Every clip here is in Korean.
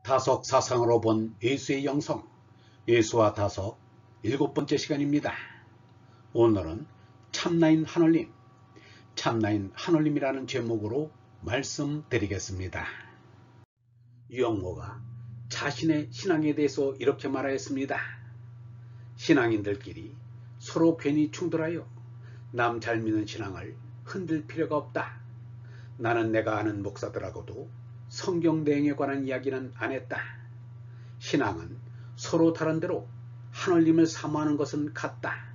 다석 사상으로 본 예수의 영성, 예수와 다석 7번째 시간입니다. 오늘은 참나인 하늘님, 참나인 하늘님이라는 제목으로 말씀드리겠습니다. 유영모가 자신의 신앙에 대해서 이렇게 말하였습니다. 신앙인들끼리 서로 괜히 충돌하여 남 잘 믿는 신앙을 흔들 필요가 없다. 나는 내가 아는 목사들하고도 성경 내용에 관한 이야기는 안 했다. 신앙은 서로 다른 대로 하늘님을 사모하는 것은 같다.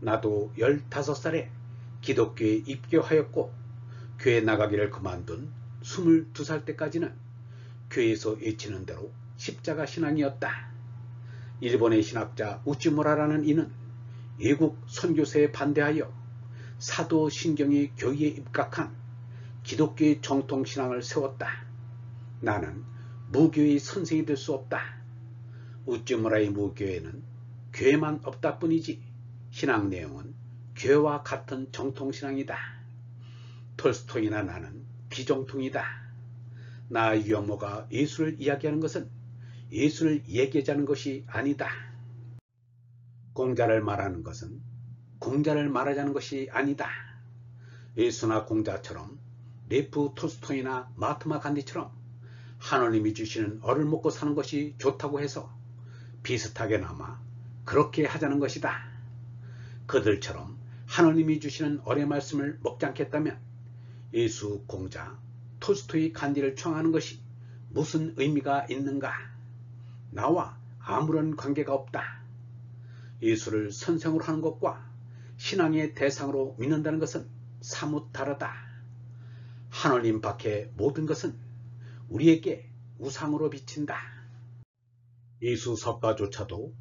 나도 15살에 기독교에 입교하였고 교회 나가기를 그만둔 22살 때까지는 교회에서 외치는 대로 십자가 신앙이었다. 일본의 신학자 우찌무라라는 이는 외국 선교사에 반대하여 사도신경이 교회에 입각한 기독교의 정통신앙을 세웠다. 나는 무교의 선생이 될 수 없다. 우찌무라의 무교에는 교회만 없다 뿐이지 신앙 내용은 교회와 같은 정통신앙이다. 톨스토이나 나는 비정통이다. 나 유영모가 예수를 이야기하는 것은 예수를 얘기하자는 것이 아니다. 공자를 말하는 것은 공자를 말하자는 것이 아니다. 예수나 공자처럼 레프 톨스토이나 마트마 간디처럼 하느님이 주시는 얼을 먹고 사는 것이 좋다고 해서 비슷하게나마 그렇게 하자는 것이다. 그들처럼 하느님이 주시는 얼의 말씀을 먹지 않겠다면 예수, 공자, 톨스토이, 간디를 청하는 것이 무슨 의미가 있는가? 나와 아무런 관계가 없다. 예수를 선생으로 하는 것과 신앙의 대상으로 믿는다는 것은 사뭇 다르다. 하느님 밖의 모든 것은 우리에게 우상으로 비친다. 예수 석가조차도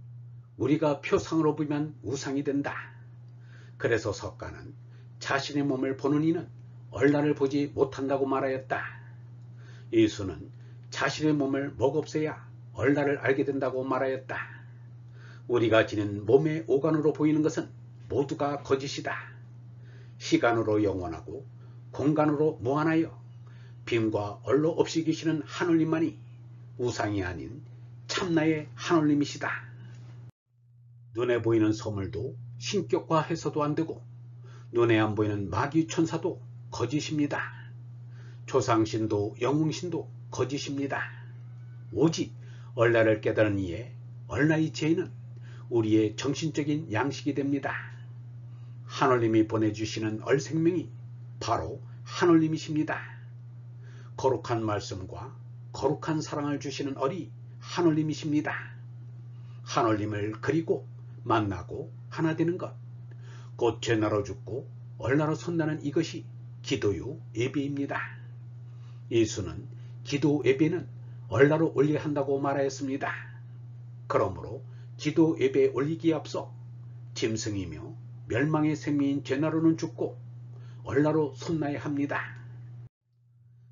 우리가 표상으로 보면 우상이 된다. 그래서 석가는 자신의 몸을 보는 이는 얼라를 보지 못한다고 말하였다. 예수는 자신의 몸을 먹없애야 얼라를 알게 된다고 말하였다. 우리가 지닌 몸의 오간으로 보이는 것은 모두가 거짓이다. 시간으로 영원하고 공간으로 무한하여 빔과 얼로 없이 계시는 하느님만이 우상이 아닌 참나의 하느님이시다. 눈에 보이는 소물도 신격화해서도 안되고 눈에 안 보이는 마귀 천사도 거짓입니다. 조상신도 영웅신도 거짓입니다. 오직 얼라를 깨달은 이에 얼라의 죄는 우리의 정신적인 양식이 됩니다. 하느님이 보내주시는 얼생명이 바로 하느님이십니다. 거룩한 말씀과 거룩한 사랑을 주시는 얼이 하느님이십니다. 하느님을 그리고 만나고 하나 되는 것, 곧 죄나로 죽고 얼나로 선다는 이것이 기도요 예배입니다. 예수는 기도 예배는 얼나로 올려야 한다고 말하였습니다. 그러므로 기도 예배에 올리기에 앞서 짐승이며 멸망의 생명인 죄나로는 죽고 얼나로 손나야 합니다.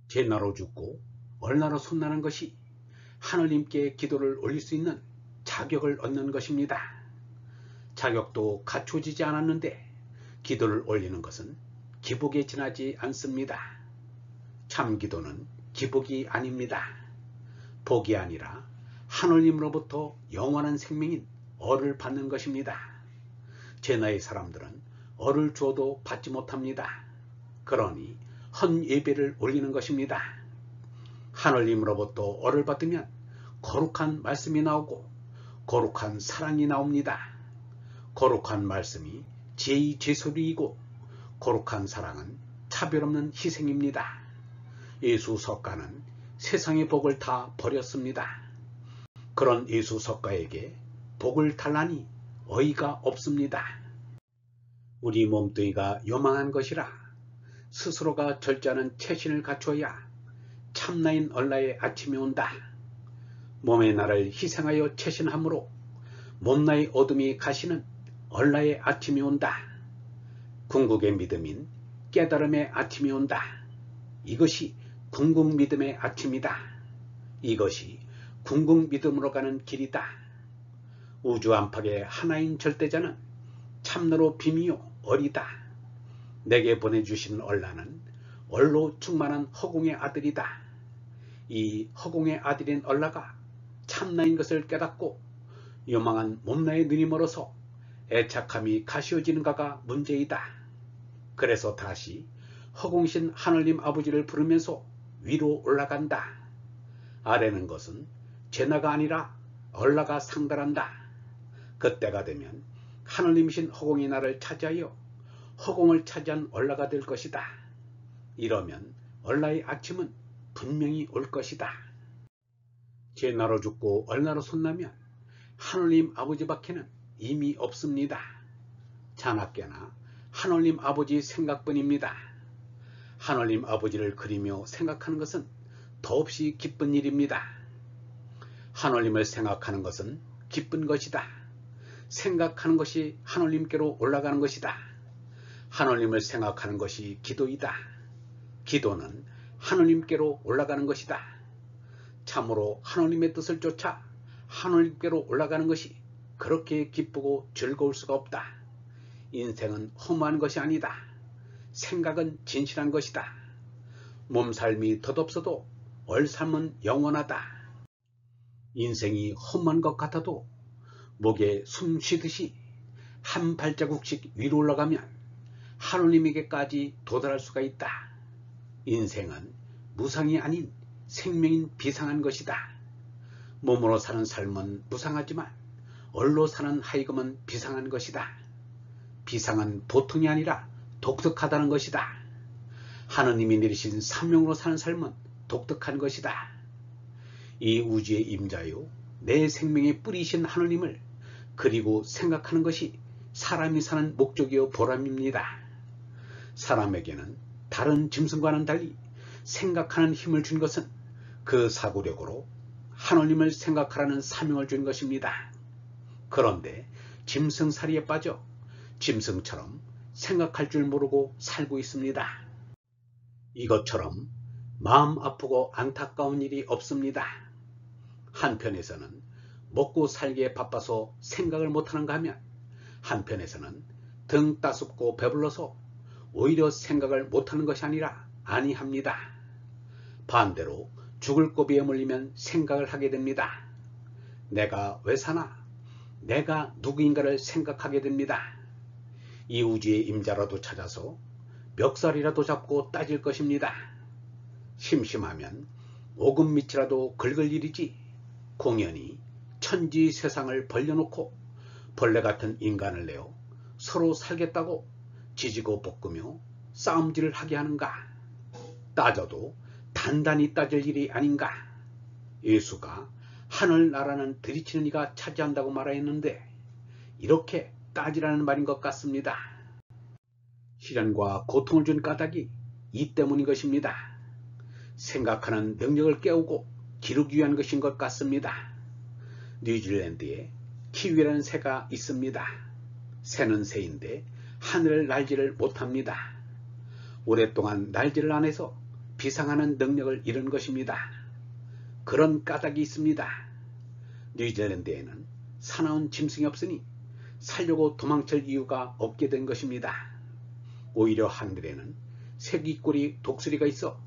죄나로 죽고 얼나로 손나는 것이 하느님께 기도를 올릴 수 있는 자격을 얻는 것입니다. 자격도 갖춰지지 않았는데 기도를 올리는 것은 기복에 지나지 않습니다. 참 기도는 기복이 아닙니다. 복이 아니라 하느님으로부터 영원한 생명인 얼을 받는 것입니다. 제 나이 사람들은 얼을 주어도 받지 못합니다. 그러니 헌 예배를 올리는 것입니다. 하느님으로부터 얼을 받으면 거룩한 말씀이 나오고 거룩한 사랑이 나옵니다. 거룩한 말씀이 제2 제소리이고 거룩한 사랑은 차별 없는 희생입니다. 예수 석가는 세상의 복을 다 버렸습니다. 그런 예수 석가에게 복을 달라니 어이가 없습니다. 우리 몸뚱이가 요망한 것이라 스스로가 절제하는 체신을 갖춰야 참나인 얼라의 아침이 온다. 몸의 나를 희생하여 체신함으로 몸나의 어둠이 가시는 얼라의 아침이 온다. 궁극의 믿음인 깨달음의 아침이 온다. 이것이 궁극 믿음의 아침이다. 이것이 궁극 믿음으로 가는 길이다. 우주 안팎의 하나인 절대자는 참나로 빔이요 얼이다. 내게 보내주신 얼라는 얼로 충만한 허공의 아들이다. 이 허공의 아들인 얼라가 참나인 것을 깨닫고 요망한 몸나의 눈이 멀어서 애착함이 가시워지는가가 문제이다. 그래서 다시 허공신 하늘님 아버지를 부르면서 위로 올라간다. 아래는 것은 제나가 아니라 얼라가 상달한다. 그때가 되면 하늘님이신 허공이 나를 차지하여 허공을 차지한 얼라가 될 것이다. 이러면 얼라의 아침은 분명히 올 것이다. 제나로 죽고 얼라로 손나면 하늘님 아버지밖에는 이미 없습니다. 자나깨나 하늘님 아버지 생각뿐입니다. 하늘님 아버지를 그리며 생각하는 것은 더없이 기쁜 일입니다. 하늘님을 생각하는 것은 기쁜 것이다. 생각하는 것이 하늘님께로 올라가는 것이다. 하늘님을 생각하는 것이 기도이다. 기도는 하늘님께로 올라가는 것이다. 참으로 하늘님의 뜻을 쫓아 하늘님께로 올라가는 것이 그렇게 기쁘고 즐거울 수가 없다. 인생은 허무한 것이 아니다. 생각은 진실한 것이다. 몸살미 덧없어도 얼삶은 영원하다. 인생이 험한 것 같아도 목에 숨 쉬듯이 한 발자국씩 위로 올라가면 하느님에게까지 도달할 수가 있다. 인생은 무상이 아닌 생명인 비상한 것이다. 몸으로 사는 삶은 무상하지만 얼로 사는 하이금은 비상한 것이다. 비상은 보통이 아니라 독특하다는 것이다. 하느님이 내리신 사명으로 사는 삶은 독특한 것이다. 이 우주의 임자요 내 생명의 뿌리이신 하느님을 그리고 생각하는 것이 사람이 사는 목적이요 보람입니다. 사람에게는 다른 짐승과는 달리 생각하는 힘을 준 것은 그 사고력으로 하느님을 생각하라는 사명을 준 것입니다. 그런데 짐승살이에 빠져 짐승처럼 생각할 줄 모르고 살고 있습니다. 이것처럼 마음 아프고 안타까운 일이 없습니다. 한편에서는 먹고 살기에 바빠서 생각을 못하는가 하면 한편에서는 등 따숩고 배불러서 오히려 생각을 못하는 것이 아니라 아니합니다. 반대로 죽을 고비에 몰리면 생각을 하게 됩니다. 내가 왜 사나? 내가 누구인가를 생각하게 됩니다. 이 우주의 임자라도 찾아서 멱살이라도 잡고 따질 것입니다. 심심하면 오금밑이라도 긁을 일이지 공연히 천지 세상을 벌려놓고 벌레 같은 인간을 내어 서로 살겠다고 지지고 볶으며 싸움질을 하게 하는가? 따져도 단단히 따질 일이 아닌가? 예수가 하늘나라는 들이치는 이가 차지한다고 말하였는데 이렇게 따지라는 말인 것 같습니다. 시련과 고통을 준 까닭이 이 때문인 것입니다. 생각하는 능력을 깨우고 기르기 위한 것인 것 같습니다. 뉴질랜드에 키위라는 새가 있습니다. 새는 새인데 하늘을 날지를 못합니다. 오랫동안 날지를 안 해서 비상하는 능력을 잃은 것입니다. 그런 까닭이 있습니다. 뉴질랜드에는 사나운 짐승이 없으니 살려고 도망칠 이유가 없게 된 것입니다. 오히려 하늘에는 새끼꼬리 독수리가 있어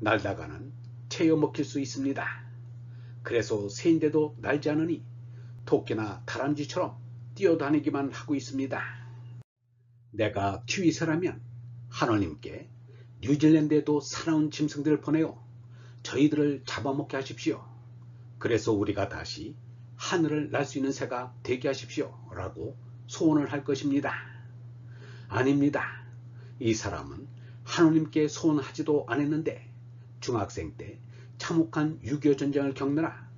날다가는 채여 먹힐 수 있습니다. 그래서 새인데도 날지 않으니 토끼나 다람쥐처럼 뛰어다니기만 하고 있습니다. 내가 키위새라면 하느님께 뉴질랜드에도 사나운 짐승들을 보내어 저희들을 잡아먹게 하십시오. 그래서 우리가 다시 하늘을 날 수 있는 새가 되게 하십시오 라고 소원을 할 것입니다. 아닙니다. 이 사람은 하느님께 소원하지도 않았는데 중학생 때 참혹한 6.25 전쟁을 겪느라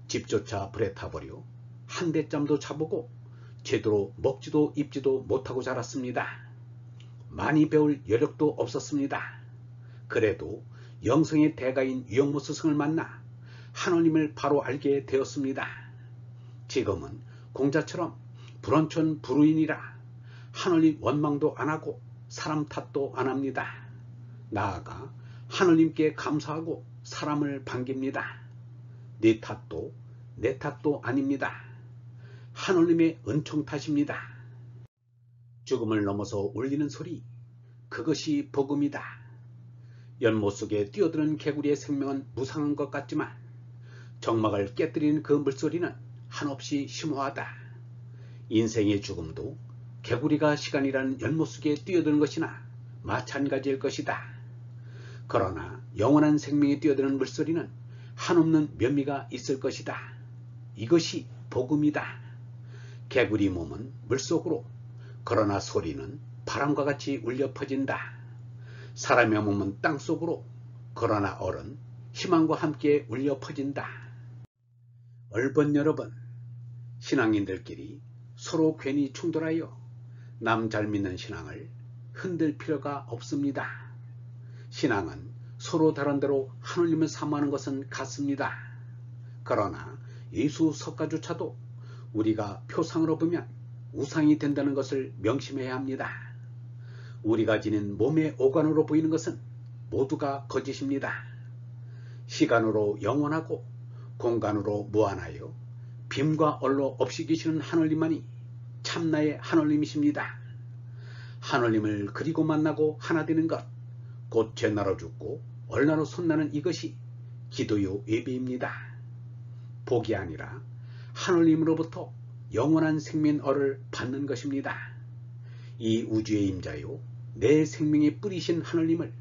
집조차 불에 타버려 한 대짬도 차보고 제대로 먹지도 입지도 못하고 자랐습니다. 많이 배울 여력도 없었습니다. 그래도 영성의 대가인 유영모 스승을 만나 하느님을 바로 알게 되었습니다. 지금은 공자처럼 불원천 불우인이라 하느님 원망도 안하고 사람 탓도 안합니다. 나아가 하느님께 감사하고 사람을 반깁니다. 네 탓도 내 탓도 아닙니다. 하느님의 은총 탓입니다. 죽음을 넘어서 울리는 소리, 그것이 복음이다. 연못 속에 뛰어드는 개구리의 생명은 무상한 것 같지만 정막을 깨뜨리는 그 물소리는 한없이 심오하다. 인생의 죽음도 개구리가 시간이라는 연못 속에 뛰어드는 것이나 마찬가지일 것이다. 그러나 영원한 생명이 뛰어드는 물소리는 한없는 묘미가 있을 것이다. 이것이 복음이다. 개구리 몸은 물속으로, 그러나 소리는 바람과 같이 울려 퍼진다. 사람의 몸은 땅속으로, 그러나 얼은 희망과 함께 울려 퍼진다. 얼번 여러분, 신앙인들끼리 서로 괜히 충돌하여 남 잘 믿는 신앙을 흔들 필요가 없습니다. 신앙은 서로 다른 대로 하느님을 사모하는 것은 같습니다. 그러나 예수 석가조차도 우리가 표상으로 보면 우상이 된다는 것을 명심해야 합니다. 우리가 지닌 몸의 오간으로 보이는 것은 모두가 거짓입니다. 시간으로 영원하고 공간으로 무한하여 빔과 얼로 없이 계시는 하느님만이 참나의 하느님이십니다. 하느님을 그리고 만나고 하나 되는 것, 곧 죄나로 죽고 얼나로 손나는 이것이 기도요 예배입니다. 복이 아니라 하느님으로부터 영원한 생명어를 받는 것입니다. 이 우주의 임자요 내 생명의 뿌리신 하느님을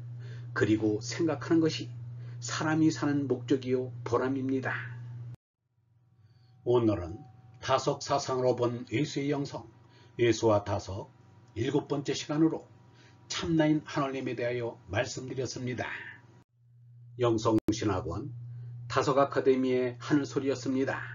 그리고 생각하는 것이 사람이 사는 목적이요 보람입니다. 오늘은 다석 사상으로 본 예수의 영성, 예수와 다석 7번째 시간으로 참나인 하느님에 대하여 말씀드렸습니다. 영성신학원 다석 아카데미의 하늘소리였습니다.